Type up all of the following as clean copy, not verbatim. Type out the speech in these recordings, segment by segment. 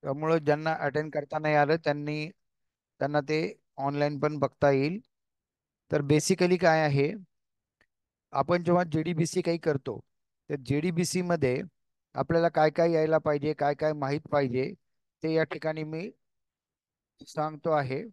त्यामुळं ज्यांना अटेंड करता नाही आलं त्यांना ते ऑनलाईन पण बघता येईल. तर बेसिकली काय आहे, आपण जेव्हा JDBC काही करतो, तर JDBC मध्ये आपल्याला काय काय यायला पाहिजे, काय काय माहीत पाहिजे, ते या ठिकाणी मी सांगतो आहे.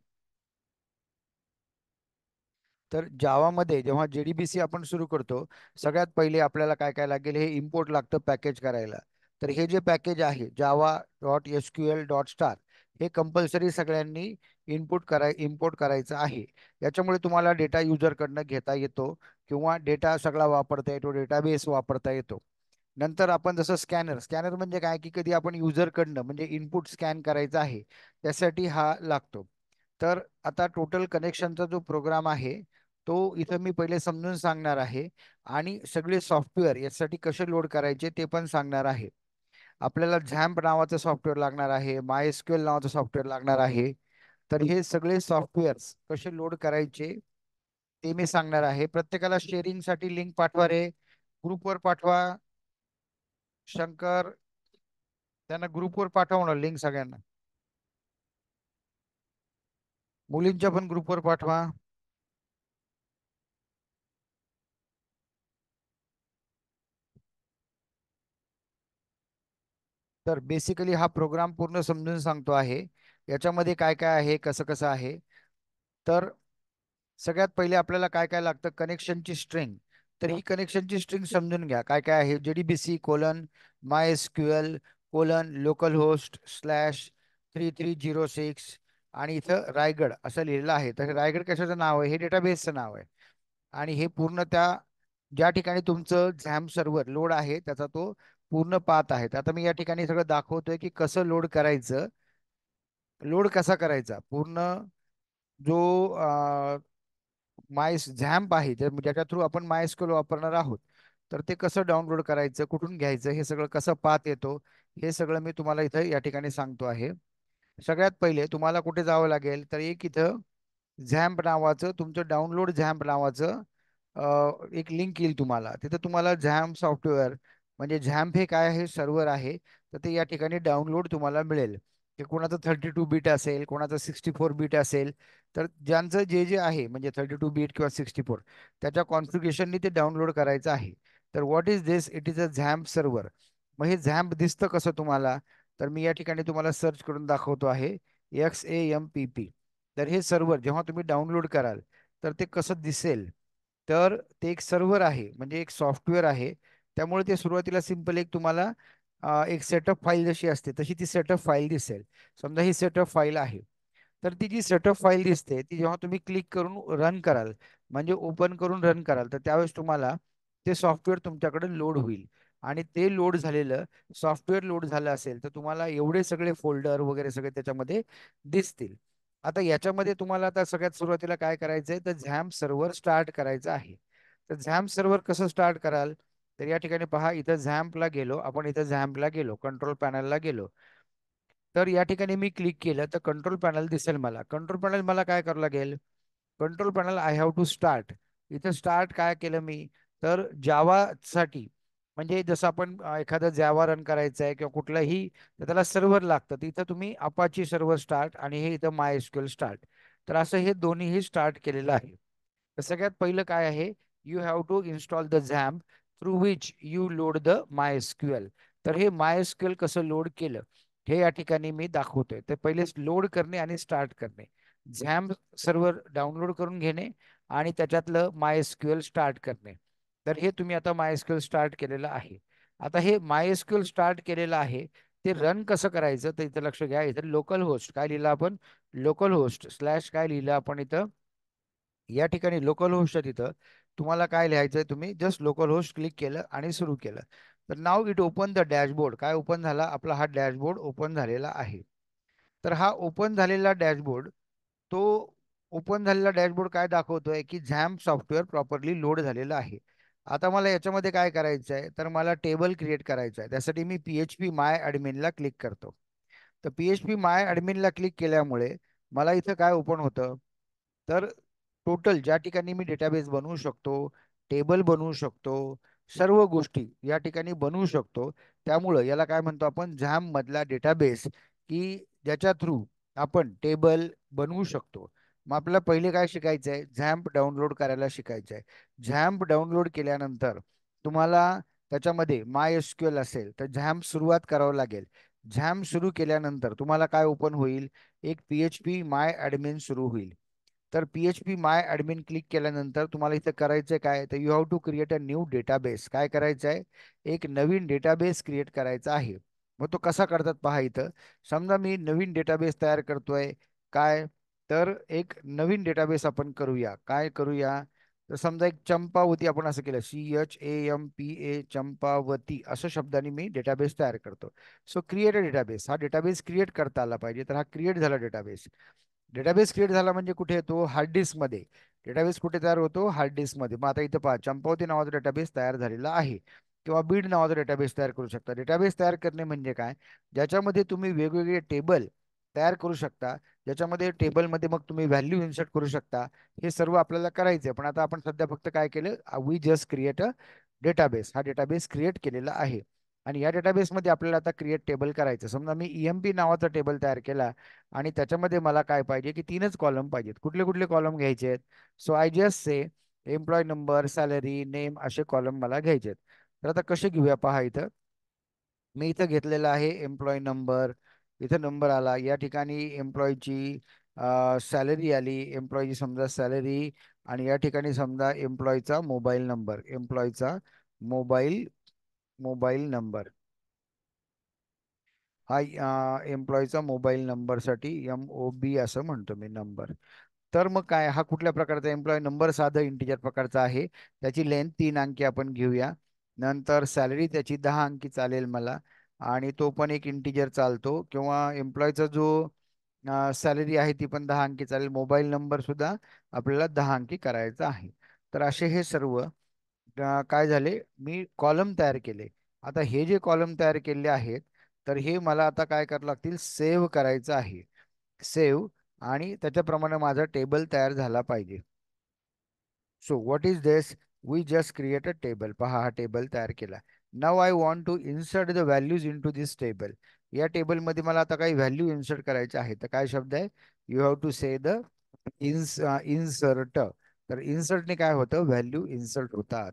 तर जावामध्ये जेव्हा JDBC आपण सुरू करतो, सगळ्यात पहिले आपल्याला काय काय लागेल, हे इम्पोर्ट लागतं पॅकेज करायला. तर हे जे पॅकेज आहे java.sql.star, हे कंपल्सरी सगळ्यांनी इम्पोर्ट करायचं आहे. याच्यामुळे तुम्हाला डेटा युजरकडनं घेता येतो किंवा डेटा सगळा वापरता येतो, डेटाबेस वापरता येतो. नंतर आपण जसं स्कॅनर स्कॅनर म्हणजे काय, की कधी आपण युजरकडनं म्हणजे इनपुट स्कॅन करायचा आहे, त्यासाठी हा लागतो. तर आता टोटल कनेक्शनचा जो प्रोग्राम आहे, तो इथं मी पहिले समजून सांगणार आहे आणि सगळे सॉफ्टवेअर यासाठी कसे लोड करायचे ते पण सांगणार आहे. आपल्याला झॅम्प नावाचं सॉफ्टवेअर लागणार आहे, MySQL नावाचं सॉफ्टवेअर लागणार आहे. तर हे सगळे सॉफ्टवेअर्स कसे लोड करायचे ते मी सांगणार आहे. प्रत्येकाला शेअरिंगसाठी लिंक पाठवा रे, ग्रुपवर पाठवा. शंकर, त्यांना ग्रुपवर पाठवा ना लिंक सगळ्यांना. मुलींच्या पण ग्रुपवर पाठवा. तर बेसिकली हा प्रोग्राम पूर्ण समजून सांगतो आहे. याच्यामध्ये काय काय आहे, कसं कसं आहे. तर सगळ्यात पहिले आपल्याला काय काय लागतं, कनेक्शनची स्ट्रिंग. तर ही कनेक्शनची स्ट्रिंग समजून घ्या काय काय आहे. JDBC: MySQL: लोकल होस्ट /3306 आणि इथं रायगड असं लिहिलेलं आहे. तर हे रायगड कशाचं नाव आहे, हे डेटाबेसचं नाव आहे. आणि हे पूर्ण त्या ज्या ठिकाणी तुमचं झॅम्प सर्व्हर लोड आहे त्याचा तो पूर्ण पाथ आहे. तर आता मी या ठिकाणी सगळं दाखवतोय की कसं लोड करायचं, लोड कसा करायचा पूर्ण. जो माय झॅम्प आहे ज्याच्या थ्रू आपण MySQL वापरणार आहोत, तर ते कसं डाउनलोड करायचं, कुठून घ्यायचं, हे सगळं कसं पाथ येतो, हे सगळं मी तुम्हाला इथं या ठिकाणी सांगतो आहे. सगळ्यात पहिले तुम्हाला कुठे जावं लागेल, तर एक इथं झॅम्प नावाचं तुमचं डाउनलोड झॅम्प नावाचं एक लिंक येईल तुम्हाला. तिथं तुम्हाला झॅम्प सॉफ्टवेअर म्हणजे झॅम्प हे काय आहे, सर्व्हर आहे. तर ते या ठिकाणी डाउनलोड तुम्हाला मिळेल. ते कोणाचं 32 बीट असेल, कोणाचं 64 बीट असेल. तर ज्यांचं जे जे आहे म्हणजे 32 बीट किंवा 64, त्याच्या कॉन्फिगरेशननी ते डाउनलोड करायचं आहे. तर what is this, it is a XAMPP server. मग हे झॅम्प दिसतं कसं तुम्हाला, तर मी या ठिकाणी तुम्हाला सर्च करून दाखवतो आहे. XAMPP. तर हे सर्व्हर जेव्हा तुम्ही डाउनलोड कराल, तर ते कसं दिसेल, तर ते एक सर्व्हर आहे म्हणजे एक सॉफ्टवेअर आहे. त्यामुळे ते सुरुवातीला सिंपल एक तुम्हाला एक सेटअप फाईल जशी असते तशी ती सेटअप फाईल दिसेल. समजा ही सेटअप फाईल आहे. तर ती जी सेटअप फाईल दिसते ती जेव्हा तुम्ही क्लिक करून रन कराल, म्हणजे ओपन करून रन कराल, तर त्यावेळेस तुम्हाला ते सॉफ्टवेअर तुमच्याकडे लोड होईल. आणि ते लोड झालेलं सॉफ्टवेअर लोड झालं असेल तर तुम्हाला एवढे सगळे फोल्डर वगैरे सगळे त्याच्यामध्ये दिसतील. आता याच्यामध्ये तुम्हाला आता सगळ्यात सुरुवातीला काय करायचंय, तर झॅम्प सर्व्हर स्टार्ट करायचं आहे. तर झॅम्प सर्व्हर कसं स्टार्ट कराल, तर या ठिकाणी पहा, इथं झॅम्पला गेलो आपण, इथं झॅम्पला गेलो, कंट्रोल पॅनलला गेलो. तर या ठिकाणी मी क्लिक केलं तर कंट्रोल पॅनल दिसेल मला. कंट्रोल पॅनल मला काय करावं लागेल, control panel I have to start. इथं स्टार्ट काय केलं मी, तर जावासाठी म्हणजे जसं आपण एखादं जावा रन करायचं आहे किंवा कुठलंही, तर त्याला सर्व्हर लागतं. तर इथं तुम्ही अपाची सर्व्हर स्टार्ट आणि हे इथं MySQL स्टार्ट. तर असं हे दोन्हीही स्टार्ट केलेलं आहे. तर सगळ्यात पहिलं काय आहे, you have to install the XAMPP through which you load the MySQL. तर हे MySQL कसं लोड केलं हे या ठिकाणी मी दाखवतोय. तर पहिले लोड करणे आणि स्टार्ट करणे, झॅम्प सर्व्हर डाउनलोड करून घेणे आणि त्याच्यातलं MySQL स्टार्ट करणे. तर हे तुम्ही आता MySQL स्टार्ट केलेलं आहे. आता हे MySQL स्टार्ट केलेलं आहे, ते रन कसं करायचं, तर इथं लक्ष घ्या. इथं लोकल होस्ट काय लिहिलं आपण, लोकल होस्ट स्लॅश काय लिहिलं आपण इथं, या ठिकाणी लोकल होस्ट तिथं तुम्हाला काय लिहायचंय, तुम्ही जस्ट लोकल होस्ट क्लिक केलं आणि सुरू केलं. तर now it open the dashboard. काय ओपन झाला, आपला हा डॅशबोर्ड ओपन झालेला आहे. तर हा ओपन झालेला डॅशबोर्ड, तो ओपन झालेला डॅशबोर्ड काय दाखवतोय, की झॅम्प सॉफ्टवेअर प्रॉपरली लोड झालेलं आहे. आता मला याच्यामध्ये काय करायचं आहे, तर मला टेबल क्रिएट करायचं आहे. त्यासाठी मी PHP माय ॲडमिनला क्लिक करतो. तर PHP माय ॲडमिनला क्लिक केल्यामुळे मला इथं काय ओपन होतं, तर टोटल ज्या ठिकाणी मी डेटाबेस बनवू शकतो, टेबल बनवू शकतो, सर्व गोष्टी या ठिकाणी बनवू शकतो. त्यामुळं याला काय म्हणतो आपण, झॅम्प मधला डेटाबेस की ज्याच्या थ्रू आपण टेबल बनवू शकतो. मग आपल्याला पहिले काय शिकायचं आहे, झॅम्प डाउनलोड करायला शिकायचं आहे. झॅम्प डाउनलोड केल्यानंतर तुम्हाला त्याच्यामध्ये माय एसक्यूएल असेल तर झॅम्प सुरुवात करावं लागेल. झॅम्प सुरू केल्यानंतर तुम्हाला काय ओपन होईल, एक PHP माय ॲडमिन सुरू होईल. तर PHP माय ॲडमिन क्लिक केल्यानंतर तुम्हाला इथं करायचं काय, तर you have to create a new database. काय करायचं आहे, एक नवीन डेटाबेस क्रिएट करायचा आहे. मग तो कसा करतात पहा इथं. समजा मी नवीन डेटाबेस तयार करतोय, काय, तर एक नवीन डेटाबेस आपण करूया. काय करूया, तर समजा एक चंपावती आपण असं केलं, CHAMPA चंपावती असं शब्दाने मी डेटाबेस तयार करतो. सो क्रिएट अ डेटाबेस, हा डेटाबेस क्रिएट करता आला पाहिजे. तर हा क्रिएट झाला डेटाबेस. डेटाबेस क्रिएट झाला म्हणजे कुठे येतो, हार्ड डिस्क मध्ये. डेटाबेस कुठे तयार होतो, हार्ड डिस्क मध्ये. मग आता इथं पहा, चंपावती नावाचा डेटाबेस तयार झालेला आहे. किंवा बीड नावाचा डेटाबेस तयार करू शकता. डेटाबेस तयार करणे म्हणजे काय, ज्याच्यामध्ये तुम्ही वेगवेगळे टेबल तयार करू शकता, ज्याच्यामध्ये टेबलमध्ये मग तुम्ही व्हॅल्यू इन्सर्ट करू शकता. हे सर्व आपल्याला करायचं आहे. पण आता आपण सध्या फक्त काय केलं, we just create a database. हा डेटाबेस क्रिएट केलेला आहे. आणि या डेटाबेसमध्ये आपल्याला आता क्रिएट टेबल करायचं. समजा मी EMP नावाचा टेबल तयार केला आणि त्याच्यामध्ये मला काय पाहिजे, की 3च कॉलम पाहिजेत. कुठले कुठले कॉलम घ्यायचे आहेत, so I just say employee number, salary, name असे कॉलम मला घ्यायचे आहेत. तर आता कसे घेऊया पहा इथं. मी इथं घेतलेला आहे एम्प्लॉय नंबर. इथं नंबर आला. या ठिकाणी एम्प्लॉयची सॅलरी आली, एम्प्लॉयची समजा सॅलरी. आणि या ठिकाणी समजा एम्प्लॉयचा मोबाईल नंबर, एम्प्लॉयचा मोबाईल मोबाईल नंबर. हा एम्प्लॉयचा मोबाईल नंबरसाठी MOB असं म्हणतो मी, नंबर. तर मग काय, हा कुठल्या प्रकारचा एम्प्लॉय नंबर, साधा इंटिजर प्रकारचा आहे. त्याची लेंथ 3 अंकी आपण घेऊया. नंतर सॅलरी त्याची 10 अंकी चालेल मला. आणि तो पण एक इंटिजर चालतो. किंवा एम्प्लॉयचा जो सॅलरी आहे ती पण 10 अंकी चालेल. मोबाईल नंबर सुद्धा आपल्याला 10 अंकी करायचा आहे. तर असे हे सर्व काय झाले, मी कॉलम तयार केले. आता हे जे कॉलम तयार केले आहेत, तर हे मला आता काय करावं लागतील, सेव्ह करायचं आहे. सेव्ह. आणि त्याच्याप्रमाणे माझा टेबल तयार झाला पाहिजे. So what is this, we just create a table. पहा, हा टेबल तयार केला. नाव I want to insert the values into this table. या टेबलमध्ये मला आता काही व्हॅल्यू इन्सर्ट करायचे आहे. तर काय शब्द आहे, you have to say the insert. तर इन्सर्टने काय होतं, व्हॅल्यू इन्सर्ट होतात.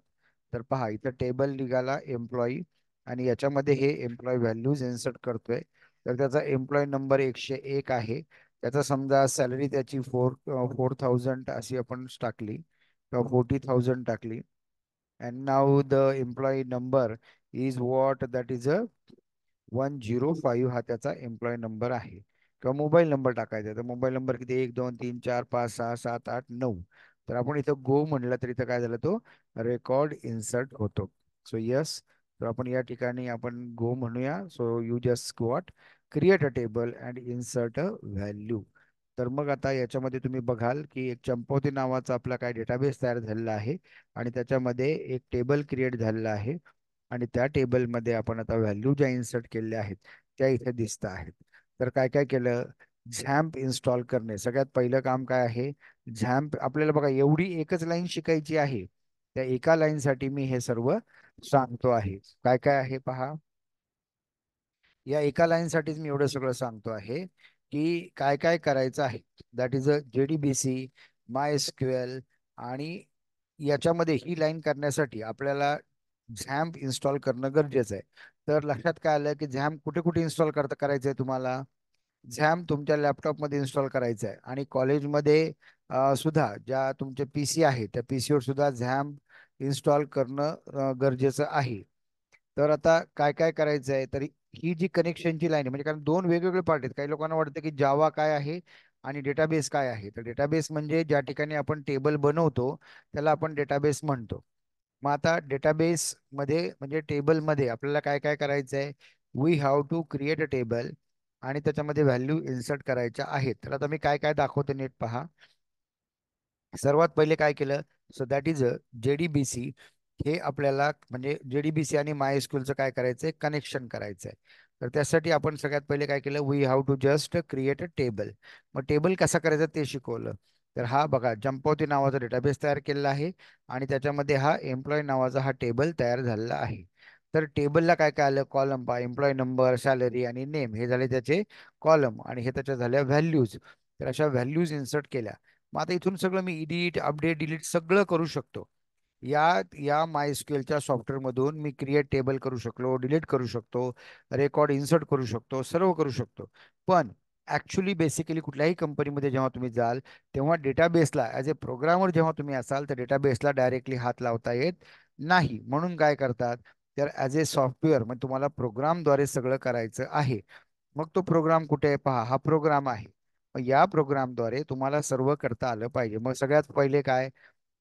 तर पहा इथं टेबल निघाला एम्प्लॉई. आणि याच्यामध्ये हे एम्प्लॉय व्हॅल्यूज इन्सर्ट करतोय. तर त्याचा एम्प्लॉय नंबर 101 आहे. त्याचा समजा सॅलरी त्याची 4,000 अशी आपण टाकली, किंवा 40,000 टाकली. And now the employee number is what, that is a 105. हा त्याचा एम्प्लॉय नंबर आहे. किंवा मोबाईल नंबर टाकायचा. तर मोबाईल नंबर किती, 1 2 3 4 5 6 7 8 9. तर आपण इथं गो म्हणलं तर इथं काय झालं, तो रेकॉर्ड इन्सर्ट होतो. So yes. तर आपण या ठिकाणी आपण गो म्हणूया. So you just what, create a table and insert a value. तर मग आता याच्यामध्ये तुम्ही बघाल की एक चंपवती नावाचा आपला काय डेटाबेस तयार झालेला आहे. आणि त्याच्यामध्ये एक टेबल क्रिएट झालेला आहे. आणि त्या टेबलमध्ये आपण आता व्हॅल्यू ज्या इन्सर्ट केलेल्या आहेत त्या इथे दिसत आहेत. तर काय काय केलं, झॅम्प इन्स्टॉल करणे. सगळ्यात पहिलं काम काय आहे, झॅम्प. आपल्याला बघा एवढी एकच लाईन शिकायची आहे. त्या एका लाईनसाठी मी हे सर्व सांगतो आहे. काय काय आहे पहा, या एका लाईनसाठीच मी एवढं सगळं सांगतो आहे, की काय काय करायचं आहे. That is a JDBC, MySQL. आणि याच्यामध्ये ही लाईन करण्यासाठी आपल्याला झॅम्प इन्स्टॉल करणं गरजेचं आहे. तर लक्षात काय आलं, की झॅम्प कुठे कुठे इन्स्टॉल करायचं आहे तुम्हाला. झॅम्प तुमच्या लॅपटॉपमध्ये इन्स्टॉल करायचं आहे. आणि कॉलेजमध्ये सुद्धा ज्या तुमचे PC आहे त्या PCवर सुद्धा झॅम्प इन्स्टॉल करणं गरजेचं आहे. तर आता काय काय करायचं आहे, तर ही जी कनेक्शनची लाईन आहे, म्हणजे कारण दोन वेगवेगळे पार्ट आहेत. काही लोकांना वाटतं की जावा काय आहे आणि डेटाबेस काय आहे. तर डेटाबेस म्हणजे ज्या ठिकाणी आपण टेबल बनवतो त्याला आपण डेटाबेस म्हणतो. मग आता डेटाबेस मध्ये म्हणजे टेबलमध्ये आपल्याला काय काय करायचं आहे, we have to create a table. आणि त्याच्यामध्ये व्हॅल्यू इन्सर्ट करायच्या आहेत. तर आता मी काय काय दाखवतो नीट पहा. सर्वात पहिले काय केलं, सो दॅट इज JDBC. हे आपल्याला म्हणजे JDBC आणि MySQLचं काय करायचंय, कनेक्शन करायचंय. तर त्यासाठी आपण सगळ्यात पहिले काय केलं, we have to just create a table. मग टेबल कसा करायचा ते शिकवलं. तर हा बघा, जंपावती नावाचा डेटाबेस तयार केलेला आहे. आणि त्याच्यामध्ये हा एम्प्लॉय नावाचा हा टेबल तयार झालेला आहे. तर टेबलला काय काय आलं, कॉलम पहा, एम्प्लॉय नंबर, सॅलरी आणि नेम हे झाले त्याचे कॉलम, आणि हे त्याच्या झाल्या व्हॅल्यूज. तर अशा व्हॅल्यूज इन्सर्ट केल्या. मग आता इथून सगळं मी एडिट, अपडेट, डिलीट सगळं करू शकतो. या मायस्क्यूएलच्या सॉफ्टवेअरमधून मी क्रिएट टेबल करू शकलो, डिलीट करू शकतो, रेकॉर्ड इन्सर्ट करू शकतो, सर्व करू शकतो. पण ऍक्च्युली बेसिकली कुठल्याही कंपनीमध्ये जेव्हा तुम्ही जाल, तेव्हा डेटाबेसला ॲज ए प्रोग्रामर जेव्हा तुम्ही असाल, तर डेटाबेसला डायरेक्टली हात लावता येत नाही. म्हणून काय करतात, तर ॲज ए सॉफ्टवेअर मग तुम्हाला प्रोग्रामद्वारे सगळं करायचं आहे. मग तो प्रोग्राम कुठे आहे पहा, हा प्रोग्राम आहे. मग या प्रोग्रामद्वारे तुम्हाला सर्व करता आलं पाहिजे. मग सगळ्यात पहिले काय,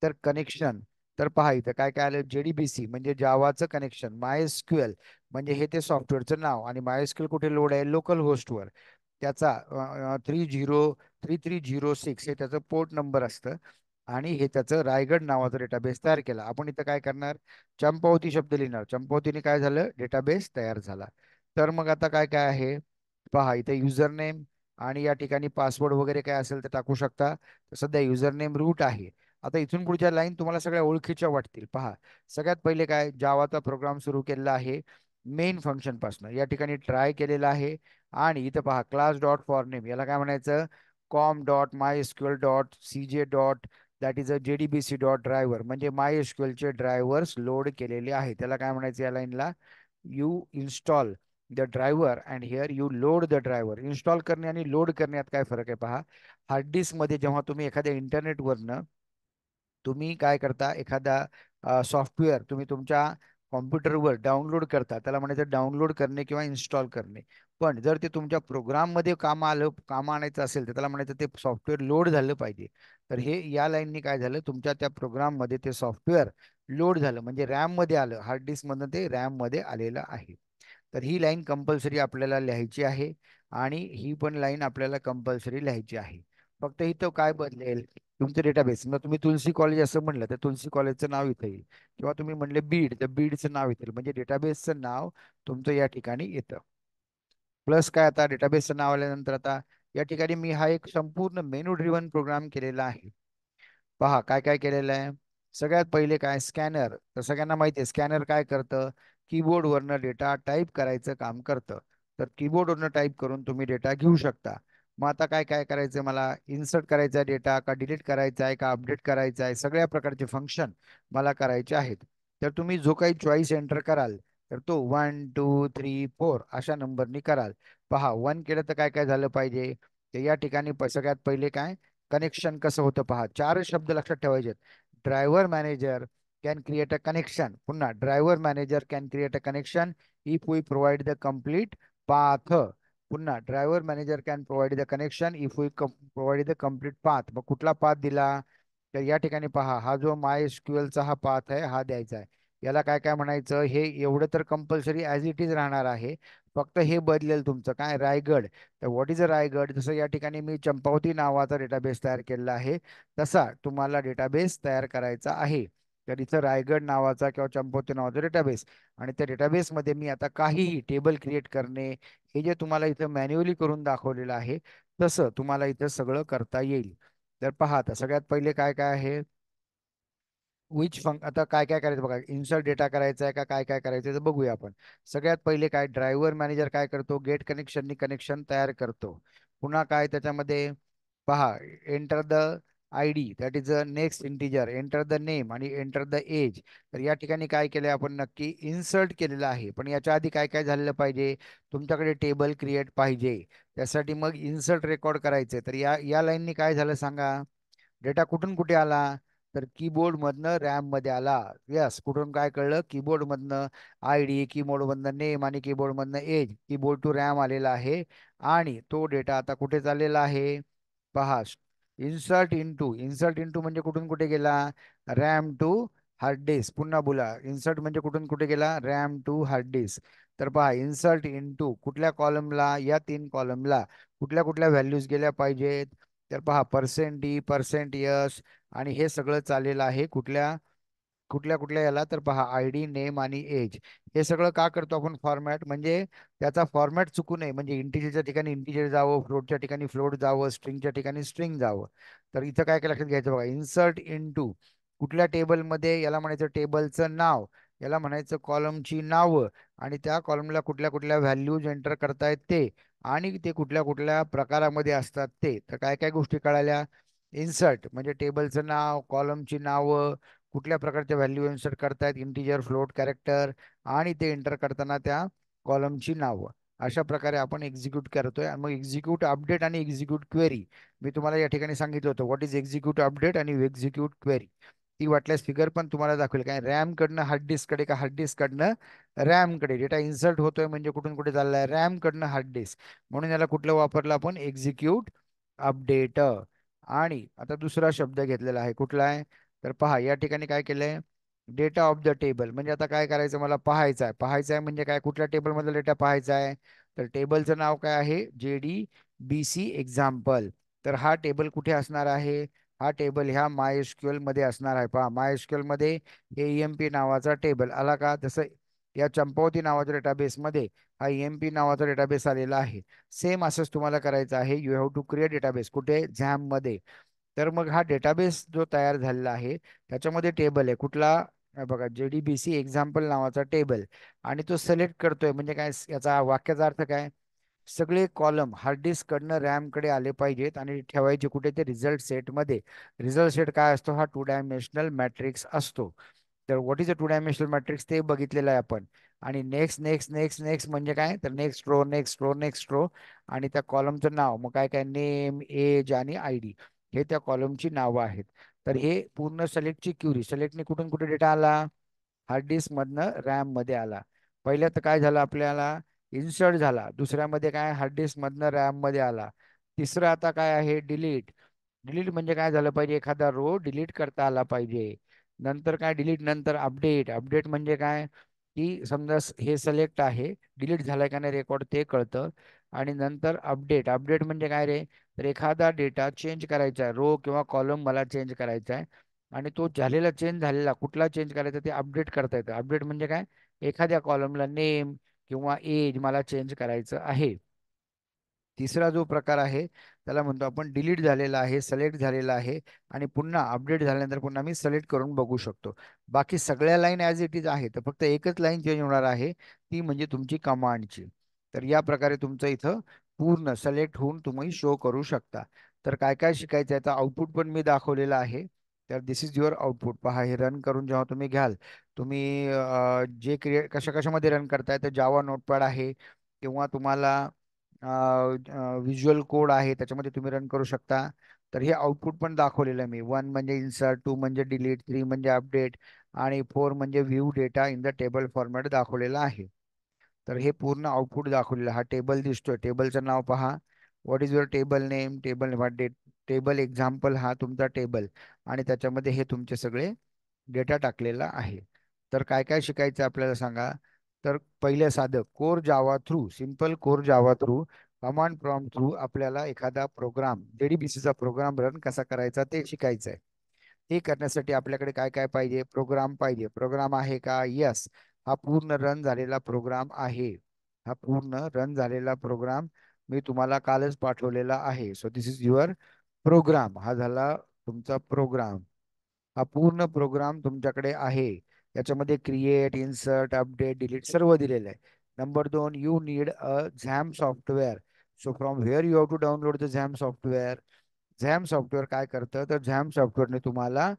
तर कनेक्शन. तर पहा इथं काय काय आलं, JDBC म्हणजे जावाचं कनेक्शन, MySQL म्हणजे हे ते सॉफ्टवेअरचं नाव, आणि MySQL कुठे लोड आहे, लोकल होस्टवर. त्याचा 3306 हे त्याचं पोर्ट नंबर असतं. आणि हे त्याचं रायगड नावाचं डेटाबेस तयार केला. आपण इथं काय करणार, चंपावती शब्द लिहिणार. चंपावतीने काय झालं, डेटाबेस तयार झाला. तर मग आता काय काय आहे पहा, इथे युजर नेम आणि या ठिकाणी पासवर्ड वगैरे काय असेल तर टाकू शकता. तर सध्या युजर नेम रूट आहे. आता इथून पुढच्या लाईन तुम्हाला सगळ्या ओळखीच्या वाटतील. पहा, सगळ्यात पहिले काय, जावाचा प्रोग्राम सुरू केलेला आहे मेन फंक्शन पासून. या ठिकाणी ट्राय केलेला आहे. आणि इथं पहा, क्लास डॉट फॉर नेम याला काय म्हणायचं, com dot my SQL dot CJ dot that is a JDBC dot driver, म्हणजे माय एसक्यूएलचे ड्रायव्हर्स लोड केलेले आहे. त्याला काय म्हणायचं या लाईनला, you install the driver and here you load the driver. Install करणे आणि लोड करण्यात काय फरक आहे पहा. हार्ड डिस्क मध्ये जेव्हा तुम्ही एखाद्या इंटरनेटवरनं तुम्ही काय करता, एखादा सॉफ्टवेअर तुम्ही तुमच्या कॉम्प्युटरवर डाउनलोड करता, त्याला म्हणायचं डाउनलोड करणे किंवा इन्स्टॉल करणे. पण जर ते तुमच्या प्रोग्राममध्ये काम आणायचं असेल, तर त्याला म्हणायचं ते सॉफ्टवेअर लोड झालं पाहिजे. तर हे या लाईननी काय झालं, तुमच्या त्या प्रोग्राममध्ये ते सॉफ्टवेअर लोड झालं, म्हणजे रॅम मध्ये आलं, हार्ड डिस्क मधनं ते रॅम मध्ये आलेलं आहे. तर ही लाईन कंपल्सरी आपल्याला लिहायची आहे. आणि ही पण लाईन आपल्याला कंपल्सरी लिहायची आहे. फक्त इथं काय बदलेल, तुमचं डेटाबेस, मग तुम्ही तुलसी कॉलेज असं म्हणलं तर तुलसी कॉलेजचं नाव इथं येईल. किंवा तुम्ही म्हणले बीड तर बीडचं नाव येतील, म्हणजे डेटाबेसचं नाव तुमचं या ठिकाणी येतं. प्लस काय, आता डेटाबेसचं नाव आल्यानंतर आता या ठिकाणी मी हा एक संपूर्ण मेनू ड्रिव्हन प्रोग्राम केलेला आहे. पहा काय काय केलेलं आहे. सगळ्यात पहिले काय, स्कॅनर. तर सगळ्यांना माहिती आहे स्कॅनर काय करतं, कीबोर्डवरनं डेटा टाईप करायचं काम करतं. तर कीबोर्डवरनं टाईप करून तुम्ही डेटा घेऊ शकता. मग आता काय काय करायचं, मला इन्सर्ट करायचा आहे डेटा, का डिलीट करायचा आहे, का अपडेट करायचा आहे, सगळ्या प्रकारचे फंक्शन मला करायचे आहेत. तर तुम्ही जो काही चॉईस एंटर कराल, तर तो 1 2 3 4 अशा नंबरनी कराल. पहा, 1 केलं तर काय काय झालं पाहिजे, तर या ठिकाणी सगळ्यात पहिले काय, कनेक्शन कसं होतं पहा. चार शब्द लक्षात ठेवायचे, driver manager can create a connection. पुन्हा driver manager can create a connection if we provide the complete path. पुन्हा driver manager can provide the connection if we provide the complete path. मग कुठला पाथ दिला, तर या ठिकाणी पहा, हा जो माय चा हा पाथ आहे हा द्यायचा आहे. याला काय काय म्हणायचं, हे एवढं तर कंपल्सरी ॲज इट इज राहणार आहे. फक्त हे बदलेल तुमचं काय, रायगड. तर व्हॉट इज अ रायगड, जसं या ठिकाणी मी चंपावती नावाचा डेटाबेस तयार केलेला आहे, तसा तुम्हाला डेटाबेस तयार करायचा आहे. तर इथं रायगड नावाचा किंवा चंपावती नावाचा डेटाबेस. आणि त्या डेटाबेसमध्ये मी आता काहीही टेबल क्रिएट करणे, हे जे तुम्हाला इथं मॅन्युअली करून दाखवलेलं आहे, तसं तुम्हाला इथं सगळं करता येईल. तर पहा, आता सगळ्यात पहिले काय काय आहे, आता काय काय करायचं बघा, इन्सर्ट डेटा करायचा आहे का काय काय करायचं आहे, तर बघूया आपण. सगळ्यात पहिले काय, ड्रायव्हर मॅनेजर काय करतो, गेट कनेक्शननी कनेक्शन तयार करतो. पुन्हा काय त्याच्यामध्ये पहा, enter the ID that is a next integer, enter the name आणि एंटर द एज. तर या ठिकाणी काय केलंय आपण, नक्की इन्सर्ट केलेलं आहे. पण याच्या आधी काय काय झालेलं पाहिजे, तुमच्याकडे टेबल क्रिएट पाहिजे. त्यासाठी मग इन्सर्ट रेकॉर्ड करायचे. तर या या लाईननी काय झालं सांगा, डेटा कुठून कुठे आला, तर कीबोर्ड मधनं रॅम मध्ये आला. यस, कुठून काय कळलं, कीबोर्ड मधनं ID, कीबोर्ड मधनं नेम आणि कीबोर्ड मधनं एज, कीबोर्ड टू रॅम आलेला आहे. आणि तो डेटा आता कुठे चाललेला आहे पहा, इन्सर्ट इंटू म्हणजे कुठून कुठे गेला, रॅम टू हार्ड डिस्क. पुन्हा बोला, इन्सर्ट म्हणजे कुठून कुठे गेला, रॅम टू हार्ड डिस्क. तर पहा, इन्सर्ट इंटू कुठल्या कॉलमला, या 3 कॉलमला कुठल्या कुठल्या व्हॅल्यूज गेल्या पाहिजेत, तर पहा, %D, %S. आणि हे सगळं चाललेलं आहे कुठल्या कुठल्या कुठल्या याला, तर पहा, ID, नेम आणि एज. हे सगळं का करतो आपण फॉर्मॅट, म्हणजे त्याचा फॉर्मॅट चुकू नये, म्हणजे इंटिजरच्या ठिकाणी इंटिजर जावं, फ्लोटच्या ठिकाणी फ्लोट जावं, स्ट्रिंगच्या ठिकाणी स्ट्रिंग जावं. तर इथं काय काय लक्षात घ्यायचं बघा, इन्सर्ट इनटू कुठल्या टेबलमध्ये, याला म्हणायचं टेबलचं नाव. याला म्हणायचं कॉलमची नावं आणि त्या कॉलमला कुठल्या कुठल्या व्हॅल्यूज एंटर करतायत ते आणि ते कुठल्या कुठल्या प्रकारामध्ये असतात ते. तर काय काय गोष्टी कळाल्या? इन्सर्ट म्हणजे टेबलचं नाव, कॉलमची नावं, कुठल्या प्रकारच्या व्हॅल्यू इन्सर्ट करतायत, इंटिजर, फ्लोट, कॅरेक्टर, आणि ते एंटर करताना त्या कॉलमची नावं. अशा प्रकारे आपण एक्झिक्यूट करतोय. आणि मग एक्झिक्यूट अपडेट आणि एक्झिक्यूट क्वेरी मी तुम्हाला या ठिकाणी सांगितलं होतं. व्हॉट इज एक्झिक्यूट अपडेट आणि एक्झिक्यूट क्वेरी. ती वाटल्यास फिगर पण तुम्हाला दाखवेल. काय रॅम कडनं हार्ड डिस्क कडे का हार्ड डिस्क कडनं रॅम कडे डेटा इन्सर्ट होतोय म्हणजे कुठून कुठे चाललाय? रॅम कडनं हार्ड डिस्क. म्हणून याला कुठलं वापरलं आपण? Execute update. आणि आता दुसरा शब्द घेतलेला आहे, कुठला आहे? तर पहा या ठिकाणी काय केलंय? Data of the table. म्हणजे आता काय करायचं? मला पाहायचं आहे. पाहायचं आहे म्हणजे काय? कुठल्या टेबल मधला डेटा पाहायचा आहे? तर टेबलचं नाव काय आहे? JDBC example. तर हा टेबल कुठे असणार आहे? हा टेबल ह्या MySQL मध्ये असणार आहे. पहा MySQL मध्ये AEMP नावाचा टेबल आला का? तसं या चंपावती नावाच्या डेटाबेस मध्ये हा EMP नावाचा डेटाबेस आलेला आहे. सेम असंच तुम्हाला करायचं आहे. You have to create database. कुठे? झॅम मध्ये. तर मग हा डेटाबेस जो तयार झालेला आहे त्याच्यामध्ये टेबल आहे कुठला? बघा JDBC एक्झाम्पल नावाचा टेबल. आणि तो सिलेक्ट करतोय म्हणजे काय? याचा वाक्याचा अर्थ काय? सगळे कॉलम हार्ड डिस्क कडनं रॅम कडे आले पाहिजेत आणि ठेवायचे कुठे? ते रिझल्ट सेट मध्ये. रिझल्ट सेट काय असतो? हा 2 डायमेन्शनल मॅट्रिक्स असतो. तर what is a 2 dimensional matrix ते बघितलेलं आहे आपण. आणि नेक्स्ट नेक्स्ट नेक्स्ट नेक्स्ट म्हणजे काय? तर next row next row next row. आणि त्या कॉलमचं नाव मग काय काय? नेम, एज आणि ID हे त्या कॉलमची नावं आहेत. तर हे पूर्ण सिलेक्टची क्युरी. सिलेक्टने कुठून कुठे डेटा आला? हार्ड डिस्क मधनं रॅम मध्ये आला. पहिल्या तर काय झालं आपल्याला? इन्सर्ट झाला. दुसऱ्यामध्ये काय? हार्ड डिस्क मधनं रॅम मध्ये आला. तिसरं आता काय आहे? डिलीट. डिलीट म्हणजे काय झालं पाहिजे? एखादा रो डिलीट करता आला पाहिजे. नंतर काय? डिलीट नंतर अपडेट. अपडेट म्हणजे काय? की समजा हे सिलेक्ट आहे, डिलीट झालाय का नाही रेकॉर्ड ते कळतं. आणि नंतर अपडेट. अपडेट म्हणजे काय रे? तर एखादा डेटा चेंज करायचा आहे, रो किंवा कॉलम मला चेंज करायचा आहे. आणि तो झालेला चेंज झालेला कुठला चेंज करायचा ते अपडेट करता येतं. अपडेट म्हणजे काय? एखाद्या कॉलमला नेम किंवा एज मला चेंज करायचं आहे. तिसरा जो प्रकार आहे त्याला म्हणतो आपण डिलीट झालेला आहे, सिलेक्ट झालेला आहे आणि पुन्हा अपडेट झाल्यानंतर पुन्हा मी सिलेक्ट करून बघू शकतो. बाकी सगळ्या लाईन ॲज इट इज आहे. तर फक्त एकच लाईन चेंज होणार आहे, ती म्हणजे तुमची कमांडची. तर या प्रकारे तुमचं इथं पूर्ण सिलेक्ट होऊन तुम्ही शो करू शकता. तर काय काय शिकायचं आहे? तर आउटपुट पण मी दाखवलेलं आहे. तर दिस इज युअर आउटपुट. पहा हे रन करून जेव्हा तुम्ही घ्याल, तुम्ही जे क्रिएट कशा कशामध्ये रन करताय तर जावा नोटपॅड आहे किंवा तुम्हाला व्हिज्युअल कोड आहे त्याच्यामध्ये तुम्ही रन करू शकता. तर हे आउटपुट पण दाखवलेलं आहे मी. 1 म्हणजे इन्सर्ट, 2 म्हणजे डिलीट, 3 म्हणजे अपडेट आणि 4 म्हणजे view data in the table format दाखवलेला आहे. तर हे पूर्ण आउटपुट दाखवलेलं आहे. हा टेबल दिसतोय. टेबलचं नाव पहा. What is your table name? Table example हा तुमचा टेबल. आणि त्याच्यामध्ये हे तुमचे सगळे डेटा टाकलेला आहे. तर काय काय शिकायचं आपल्याला सांगा? तर पहिले साधं core Java through, simple core Java through, command prompt through आपल्याला एखादा प्रोग्राम, JDBCचा प्रोग्राम रन कसा करायचा ते शिकायचं आहे. हे करण्यासाठी आपल्याकडे काय काय पाहिजे? प्रोग्राम पाहिजे. प्रोग्राम आहे का? यस. हा पूर्ण रन झालेला प्रोग्राम आहे. हा पूर्ण रन झालेला प्रोग्राम मी तुम्हाला कालच पाठवलेला आहे. So this is your program. हा झाला तुमचा प्रोग्राम. हा पूर्ण प्रोग्राम तुमच्याकडे आहे. याच्यामध्ये क्रिएट, इन्सर्ट, अपडेट, डिलीट सर्व दिलेलं आहे. Number 2, you need a XAMPP software. So from where you have to download the XAMPP software. XAMPP software काय करतं? तर झॅम सॉफ्टवेअरने तुम्हाला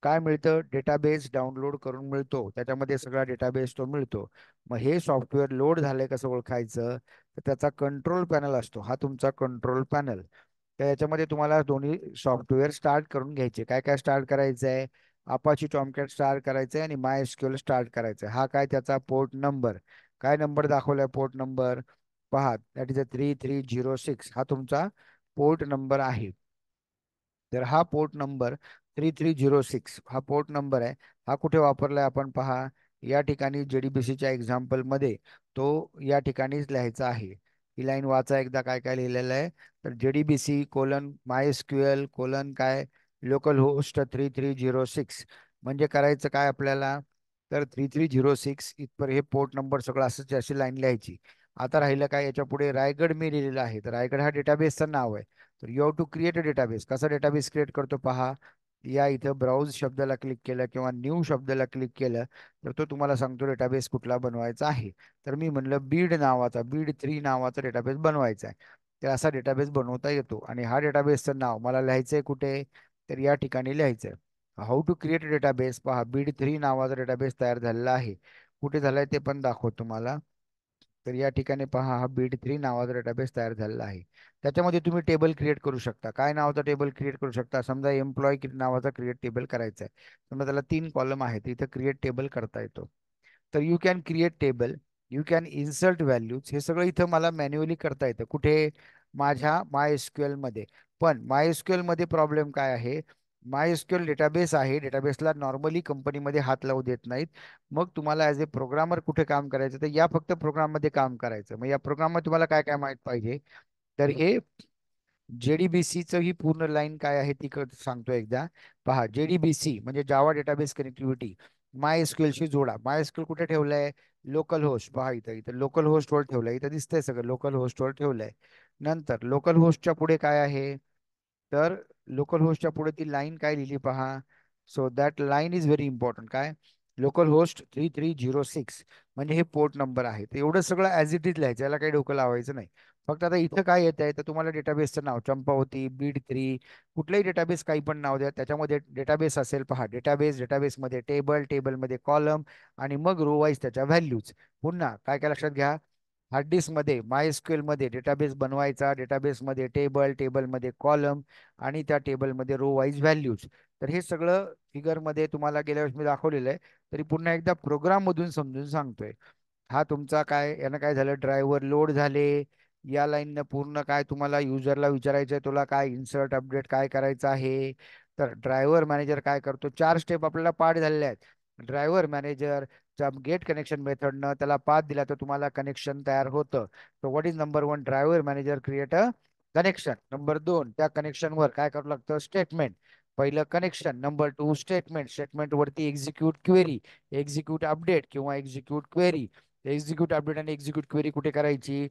काय मिळतं? डेटाबेस डाउनलोड करून मिळतो. त्याच्यामध्ये सगळा डेटाबेस तो मिळतो. मग हे सॉफ्टवेअर लोड झालंय कसं ओळखायचं? तर त्याचा कंट्रोल पॅनल असतो. हा तुमचा कंट्रोल पॅनल. तर याच्यामध्ये तुम्हाला दोन्ही सॉफ्टवेअर स्टार्ट करून घ्यायचे. काय काय स्टार्ट करायचं आहे? अपाची टॉमकॅट स्टार्ट करायचं आहे आणि MySQL स्टार्ट करायचं आहे. हा काय त्याचा पोर्ट नंबर. काय नंबर दाखवलाय पोर्ट नंबर? पहा दॅट इज अ 3306. हा तुमचा पोर्ट नंबर आहे. तर हा पोर्ट नंबर 3306 हा पोर्ट नंबर आहे. हा कुठे वापरलाय आपण? पहा या ठिकाणी JDBCच्या एक्झाम्पल मध्ये तो या ठिकाणीच लिहायचा आहे. ही लाईन वाचा एकदा काय काय लिहिलेलं आहे. तर JDBC कोलन MySQL कोलन काय लोकल होस्ट 3306. म्हणजे करायचं काय आपल्याला? तर 3306 इथपर हे पोर्ट नंबर सगळं असंच अशी लाईन लिहायची. आता राहिलं काय? याच्या पुढे रायगड मी लिहिलेला आहे. तर रायगड हा डेटाबेसचं नाव आहे. तर you have to create a database. कसा डेटाबेस क्रिएट करतो पहा. या इथं ब्राउज शब्दाला क्लिक केलं किंवा न्यू शब्दाला क्लिक केलं तर तो तुम्हाला सांगतो डेटाबेस कुठला बनवायचा आहे. तर मी म्हणलं बीड 3 नावाचा डेटाबेस बनवायचा आहे. तर असा डेटाबेस बनवता येतो आणि हा डेटाबेसचं नाव मला लिहायचंय कुठे, तर या ठिकाणी लिहायचंय. हाऊ टू क्रिएट डेटाबेस, पहा बीड 3 नावाचा डेटाबेस तयार झालेला आहे. कुठे झालाय ते पण दाखवतो तुम्हाला. तर या ठिकाणी पहा, हा बीड 3 नावाचा डेटाबेस तयार झालेला आहे. त्याच्यामध्ये तुम्ही टेबल क्रिएट करू शकता. काय नावाचा टेबल क्रिएट करू शकता? समजा एम्प्लॉय नावाचा क्रिएट टेबल करायचा आहे. समजा त्याला 3 कॉलम आहेत, इथं क्रिएट टेबल करता येतो. तर you can create table, you can insert values, हे सगळं इथं मला मॅन्युअली करता येतं. कुठे? माझ्या माय एसक्यूएल मध्ये. पण माय एसक्यूएल मध्ये प्रॉब्लेम काय आहे? माय एसक्यूएल डेटाबेस आहे, डेटाबेसला नॉर्मली कंपनीमध्ये हात लावू देत नाहीत. मग तुम्हाला ॲज ए प्रोग्रामर कुठे काम करायचं, तर या फक्त प्रोग्राममध्ये काम करायचं. मग या प्रोग्राममध्ये तुम्हाला काय काय माहित पाहिजे, तर हे JDBCचं ही पूर्ण लाईन काय आहे ती सांगतो एकदा. पहा, JDBC म्हणजे जावा डेटाबेस कनेक्टिव्हिटी. माय एसक्यूएलशी जोडा. माय एसक्यूएल कुठे ठेवलंय? Local host. पहा इथं इथं लोकल होस्टवर ठेवलंय, इथं दिसतंय सगळं लोकल होस्टवर ठेवलंय. नंतर लोकल होस्टच्या पुढे काय आहे, तर लोकल होस्टच्या पुढे ती लाईन काय लिहिली पहा. So that line is very important. काय? लोकल होस्ट 3306 म्हणजे हे पोर्ट नंबर आहे. तर एवढं सगळं ॲज इट इज लिहायचं, याला काही डोकं लावायचं नाही. फक्त आता इथं काय येत आहे, तर तुम्हाला डेटाबेसचं नाव चंपावती बीड 3, कुठलाही डेटाबेस काही पण नाव द्या. त्याच्यामध्ये डेटाबेस असेल पहा, डेटाबेसमध्ये टेबल, टेबलमध्ये कॉलम आणि मग रो वाईज त्याच्या व्हॅल्यूज. पुन्हा काय काय लक्षात घ्या, हार्ड डिस्कमध्ये माय एसक्यूएल मध्ये डेटाबेस बनवायचा, डेटाबेसमध्ये टेबल, टेबलमध्ये कॉलम आणि त्या टेबलमध्ये रो वाईज व्हॅल्यूज. तर हे सगळं फिगरमध्ये तुम्हाला गेल्या वेळेस मी दाखवलेलं आहे. तरी पुन्हा एकदा प्रोग्राम मधून समजून सांगतोय. हा तुमचा काय, यानं काय झालं, ड्रायव्हर लोड झाले. या लाईननं पूर्ण काय तुम्हाला युजरला विचारायचंय, तुला काय इन्सर्ट अपडेट काय करायचं आहे. तर ड्रायव्हर मॅनेजर काय करतो, 4 स्टेप आपल्याला पाठ झालेल्या आहेत. ड्रायव्हर मॅनेजर गेट कनेक्शन मेथडनं त्याला पाथ दिला तर तुम्हाला कनेक्शन तयार होतं. तर what is number 1? Driver manager create a connection. Number 2, त्या कनेक्शनवर काय करावं लागतं, स्टेटमेंट. पहिलं कनेक्शन. Number 2 statement. स्टेटमेंट वरती एक्झिक्यूट क्वेरी, एक्झिक्यूट अपडेट किंवा एक्झिक्यूट क्वेरी. एक्झिक्यूट अपडेट आणि एक्झिक्यूट क्वेरी कुठे करायची,